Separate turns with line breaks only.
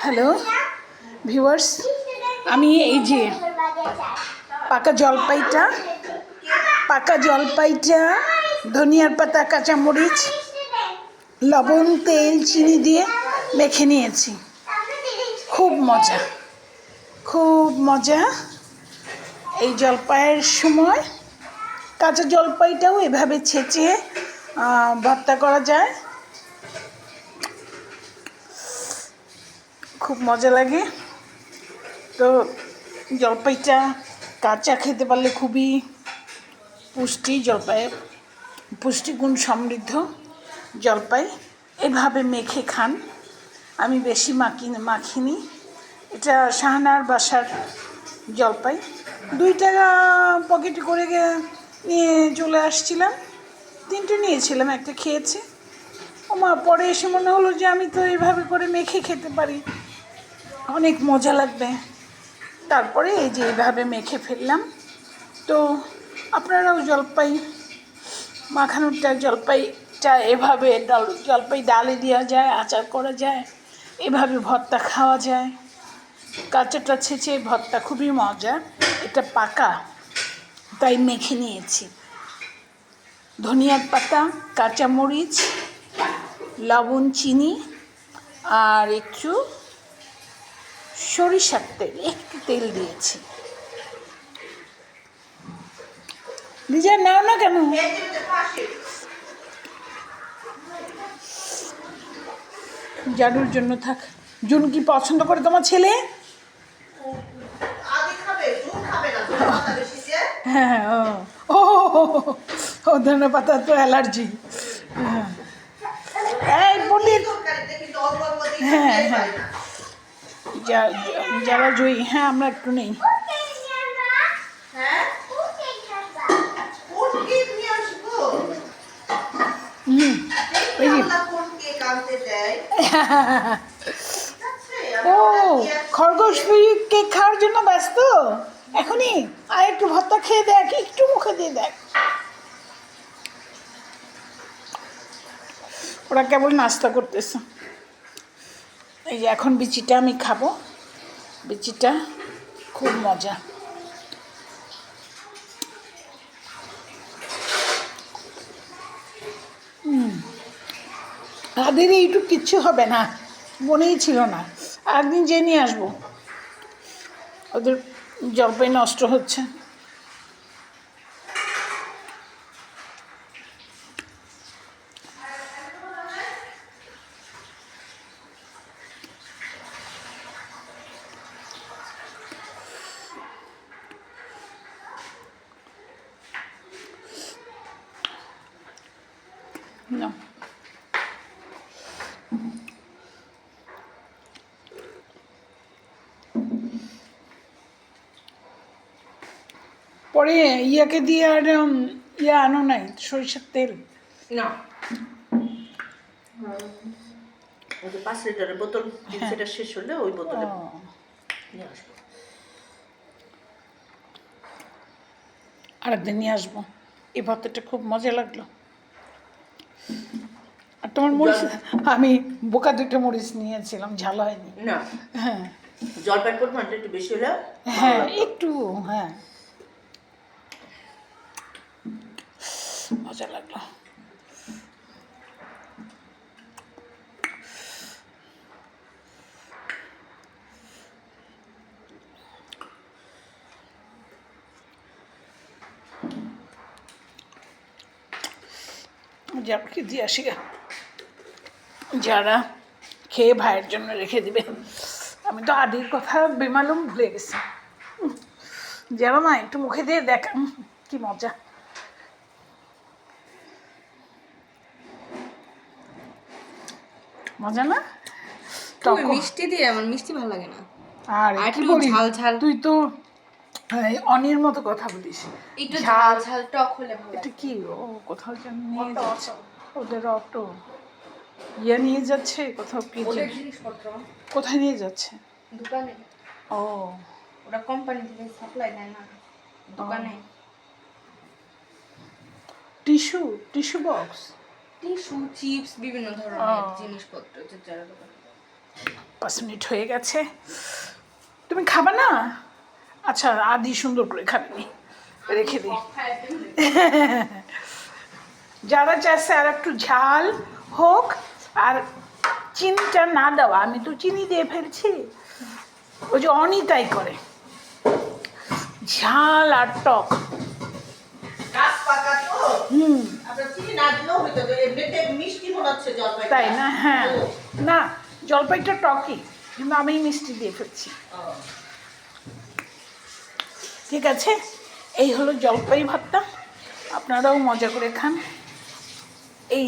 Hello viewers, আমি এই যে পাকা জলপাইটা ধনিয়ার পাতা, কাঁচামরিচ, লবণ, তেল, চিনি দিয়ে মেখে নিয়েছি। খুব মজা। এই জলপাইয়ের সময় কাঁচা জলপাইটাও এভাবে ছেঁচে ভর্তা করা যায়, খুব মজা লাগে। তো জলপাইটা কাঁচা খেতে পারলে খুবই জলপাইয়ের পুষ্টিগুণ সমৃদ্ধ। জলপাই এভাবে মেখে খান। আমি বেশি মাখিনি। এটা শাহানার বাসার জলপাই। 2 টাকা পকেটে করে নিয়ে চলে আসছিলাম। 3টে নিয়েছিলাম, একটা খেয়েছি। পরে এসে মনে হলো যে আমি তো এইভাবে করে মেখে খেতে পারি, অনেক মজা লাগবে। তারপরে এই যে এইভাবে মেখে ফেললাম। তো আপনারাও জলপাই মাখানোটা, জলপাইটা এভাবে জলপাই ডালে দেওয়া যায়, আচার করা যায়, এভাবে ভর্তা খাওয়া যায়। কাঁচাটা ছেঁচে ভর্তা খুবই মজা। এটা পাকা, তাই মেখে নিয়েছি। ধনিয়ার পাতা, কাঁচামরিচ, লবণ, চিনি আর একটু সরিষার তেল, একটু তেল দিয়েছি। নিজের নাও না কেন? জাদুর জন্য থাক। জুন কি পছন্দ করে তোমার ছেলে? হ্যাঁ, ও ধনিয়া পাতা তো অ্যালার্জি। এই পনির, হ্যাঁ, যারা জয়ী, হ্যাঁ আমরা একটু নেই। ও খরগোশ কেক খাওয়ার জন্য ব্যস্ত এখনই। আর একটু ভর্তা খেয়ে দেখ, একটু মুখে দিয়ে দেখ। ওরা কেবল নাস্তা করতেছে। এই যে এখন বিচিটা আমি খাবো। বিচিটা খুব মজা। আদের এইটুকু কিচ্ছু হবে না, মনেই ছিল না। একদিন যেয়ে নিয়ে আসবো। ওদের জলপাই নষ্ট হচ্ছে। না, পরে ইয়াকে দিয়ে আর আনো নাই সরিষার তেল?
না, ওই যে 5 লিটারের বোতল, সেটা শেষ হলে ওই বোতলে নিয়ে আসবো।
আরেকদিন নিয়ে আসবো। এই ভর্তাটা খুব মজা লাগলো। আর তোমার মরিচ, আমি বোকা 2টা মরিচ নিয়েছিলাম, ঝাল হয়নি।
না,
হ্যাঁ,
জলপাইয়ের পরিমাণটা একটু বেশি হলে
হ্যাঁ একটু, হ্যাঁ মজা লাগলো। যাকে দিয়ে আসি, যারা খেয়ে ভাইয়ের জন্য রেখে দিবে। আমি তো আদির কথা বেমালুম ভুলে গেছি। যারা না একটু মুখে দিয়ে দেখ, কি মজা। মজা না?
তুই মিষ্টি দিয়ে, আমার মিষ্টি ভালো লাগে না।
আর কি বলি,
ঝাল ঝাল,
তুই তো অনির মতো কথা বলিস।
একটু ঝাল ঝাল টক হলে ভালো।
এটা কি? ও কোথাও যেন নিয়ে যাচ্ছে, ওদের অটো নিয়ে যাচ্ছে কোথাও। কি
জিনিসপত্র
কোথায় নিয়ে যাচ্ছে?
দোকানে।
ও,
ওটা কোম্পানি থেকে সাপ্লাই দেয় না, দোকানে।
টিস্যু বক্স,
টিস্যু, চিপস, বিভিন্ন ধরনের জিনিসপত্র যারা দোকানে।
5 মিনিট হয়ে গেছে। তুমি খাবা না? আচ্ছা, আদি সুন্দর করে খাবেনি, রেখে দিই। যারা চাইছে আর একটু ঝাল হোক আর চিনিটা না দেওয়া, আমি তো চিনি দিয়ে ফেলছি, ওই যে অনিতাই করে ঝাল আর টক।
গাছ পাকা তো আপনার চিনি না দিলেও হইতো, এমনিতে মিষ্টি মনে হচ্ছে জলপাই,
তাই না? হ্যাঁ, না জলপাইটা টকই, কিন্তু আমি মিষ্টি দিয়ে ফেলছি। ঠিক আছে, এই হলো জলপাই ভর্তা, আপনারাও মজা করে খান। এই